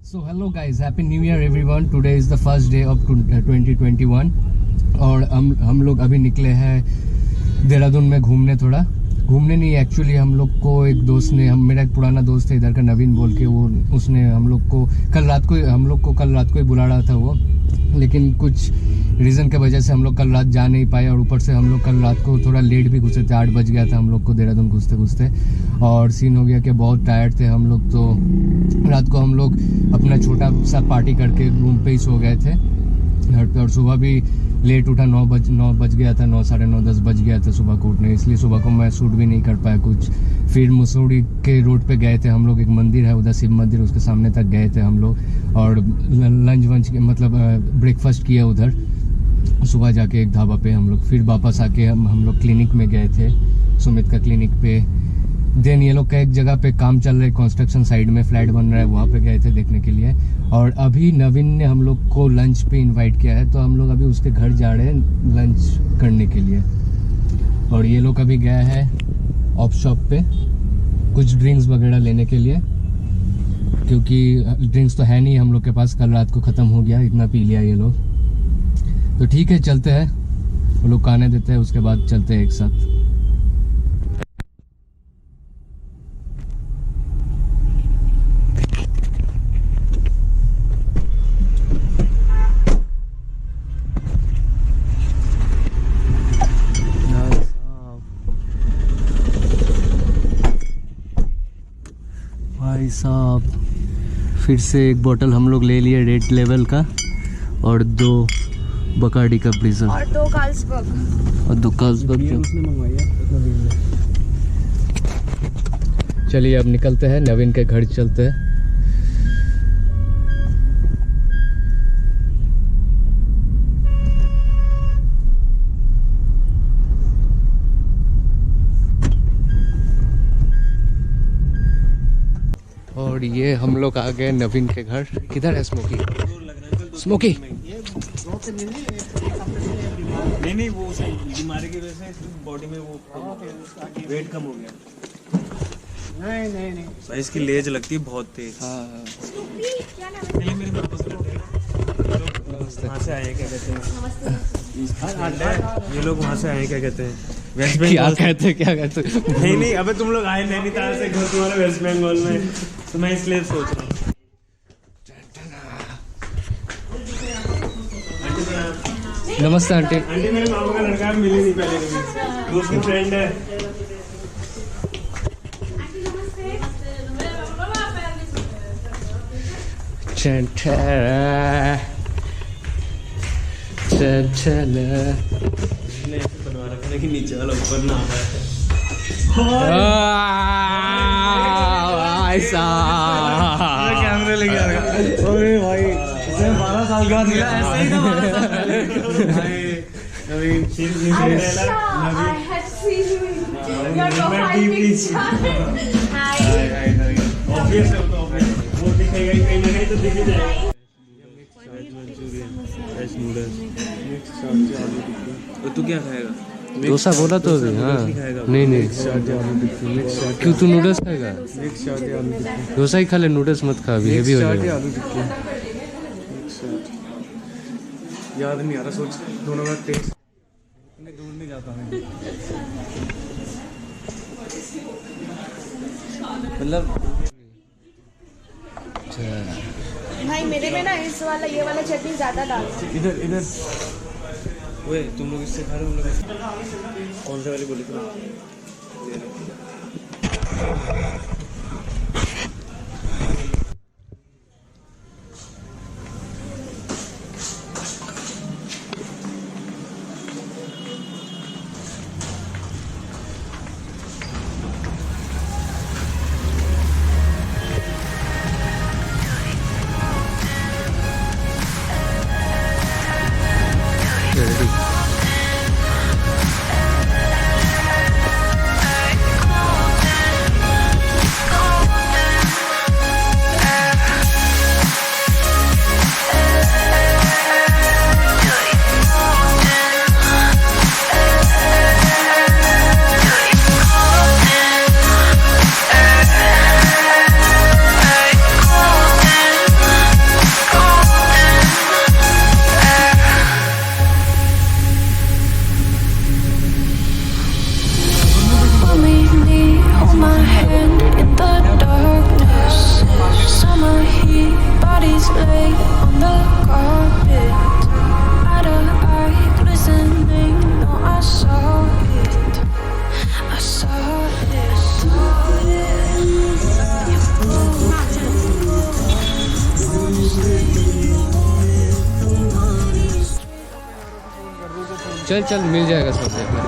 So hello guys, happy new year everyone. Today is the first day of 2021 और हम लोग अभी निकले हैं देहरादून में घूमने नहीं, एक्चुअली हम लोग को एक दोस्त ने, मेरा एक पुराना दोस्त है इधर का नवीन बोल के, उसने हम लोग को कल रात को ही बुला रहा था वो, लेकिन कुछ रीज़न के वजह से हम लोग कल रात जा नहीं पाए और ऊपर से हम लोग कल रात को थोड़ा लेट भी घुसे थे, 8 बज गया था हम लोग को देहरादून घुसते और सीन हो गया कि बहुत टायर्ड थे हम लोग। तो रात को हम लोग अपना छोटा सा पार्टी करके रूम पे ही सो गए थे घर पे, और सुबह भी लेट उठा, 9 बज गया था, 9 साढ़े 9 10 बज गया था सुबह को उठने, इसलिए सुबह को मैं शूट भी नहीं कर पाया कुछ। फिर मसूरी के रोड पे गए थे हम लोग, एक मंदिर है उधर शिव मंदिर, उसके सामने तक गए थे हम लोग और लंच वंच मतलब ब्रेकफास्ट किया उधर सुबह जाके एक ढाबा पे हम लोग। फिर वापस आके हम लोग क्लिनिक में गए थे, सुमित का क्लिनिक पे। देन ये लोग का एक जगह पे काम चल रहा है, कंस्ट्रक्शन साइड में फ्लैट बन रहा है, वहाँ पे गए थे देखने के लिए। और अभी नवीन ने हम लोग को लंच पे इनवाइट किया है, तो हम लोग अभी उसके घर जा रहे हैं लंच करने के लिए। और ये लोग अभी गया है ऑफ शॉप पे कुछ ड्रिंक्स वगैरह लेने के लिए, क्योंकि ड्रिंक्स तो है नहीं हम लोग के पास, कल रात को ख़त्म हो गया, इतना पी लिया ये लोग। तो ठीक है, चलते हैं, वो लोग खाने देते हैं, उसके बाद चलते हैं एक साथ। भाई साहब, फिर से एक बोतल हम लोग ले लिए रेड लेवल का, और 2 बकार्डी का ब्रीजर और 2 कार्ल्सबर्ग जो उसने मंगवाया। चलिए अब निकलते हैं, नवीन के घर चलते हैं। और ये हम लोग आ गए नवीन के घर। किधर है स्मोकी? स्मोकी नहीं वो बीमारी की वजह से बॉडी में वो वेट कम हो गया। नहीं भाई इसकी लेज लगती है बहुत तेज। हाँ मेरे वहाँ से आए, क्या कहते हैं ये लोग, वहाँ से आए, क्या कहते हैं वेस्ट बंगाल। क्या कहते नहीं अबे तुम लोग आए नैनीताल से, घर तुम्हारा वेस्ट बंगाल में, तो मैं इसलिए सोच रहा हूँ। नमस्ते आंटी। आंटी मेरे मामा का लड़का, मिली नहीं पहले कभी, दोस्त की फ्रेंड है। बनवा रखा है कि नीचे वाला ऊपर ना आए। कैमरे लेके आ गया। ओए भाई 12 साल का मिला, ऐसे ही था 12 साल पहले। नवीन ऑब्वियस है, तो ऑब्वियस वो दिखेगा ही, कहीं ना कहीं तो दिख ही जाएगा। तो तू क्या खाएगा? डोसा बोला तो अभी। हाँ नहीं क्यों, तू नूडल्स खाएगा? डोसा ही खा ले, नूडल्स मत खा, अभी हेवी हो जाएगा। याद नहीं आ रहा, सोच दोनों का टेस्ट दूर नहीं जाता मैं, मतलब भाई मेरे में ना इस वाला ये वाला चटनी ज्यादा डालो। इधर ओए तुम लोग इससे खा रहे हो, हम लोग कौन से वाली बोली थी? चल चल मिल जाएगा सब जगह,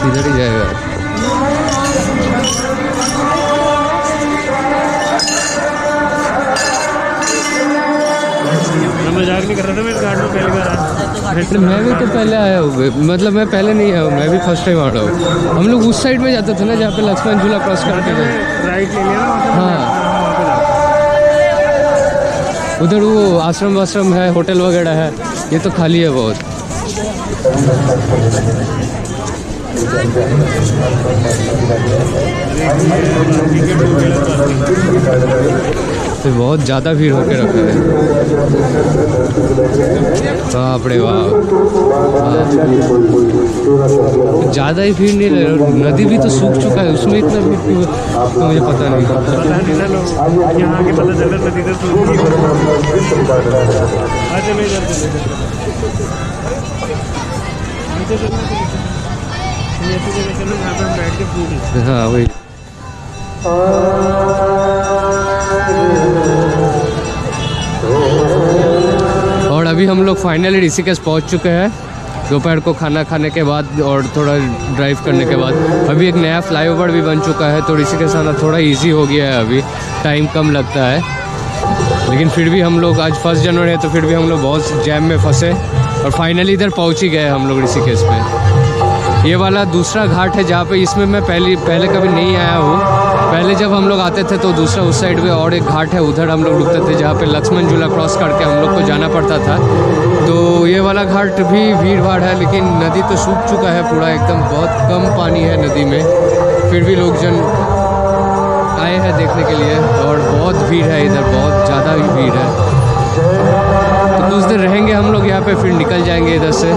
इधर ही जाएगा। मैं मजाक नहीं कर रहा था, मैं इस घाट में पहली बार आया। मैं भी तो पहले आया हूँ, मतलब मैं पहले नहीं आया हूँ, मैं भी फर्स्ट टाइम आ रहा हूँ। हम लोग उस साइड में जाते थे ना जहाँ पे लक्ष्मण झूला क्रॉस करके गए। राइट ले लिया ना, हाँ उधर वो आश्रम वाश्रम है, होटल वगैरह है, ये तो खाली है बहुत। तो बहुत ज़्यादा भीड़ होके रखा है। बाप रे बाप, ज़्यादा ही भीड़ नहीं रही। नदी भी तो सूख चुका है, उसमें इतना भीड़ क्यों तो मुझे पता नहीं। यहाँ आके पता चला नदी तो सूख गई। चलो इधर चलो यहाँ पे बैठ के पूरी। हाँ वही। और अभी हम लोग फाइनली ऋषिकेश पहुंच चुके हैं दोपहर को खाना खाने के बाद और थोड़ा ड्राइव करने के बाद। अभी एक नया फ्लाईओवर भी बन चुका है तो ऋषिकेश आना थोड़ा इजी हो गया है, अभी टाइम कम लगता है। लेकिन फिर भी हम लोग आज 1 जनवरी है तो फिर भी हम लोग बहुत जैम में फंसे और फाइनली इधर पहुंच ही गए हम लोग ऋषिकेश पे। ये वाला दूसरा घाट है जहाँ पे, इसमें मैं पहले कभी नहीं आया हूँ। पहले जब हम लोग आते थे तो दूसरा उस साइड पे और एक घाट है, उधर हम लोग रुकते थे जहाँ पे लक्ष्मण झूला क्रॉस करके हम लोग को जाना पड़ता था। तो ये वाला घाट भी भीड़ भाड़ है, लेकिन नदी तो सूख चुका है पूरा एकदम, बहुत कम पानी है नदी में। फिर भी लोग जन आए हैं देखने के लिए और बहुत भीड़ है इधर, बहुत ज़्यादा भीड़ है। तो कुछ देर रहेंगे हम लोग यहाँ पे, फिर निकल जाएंगे इधर से।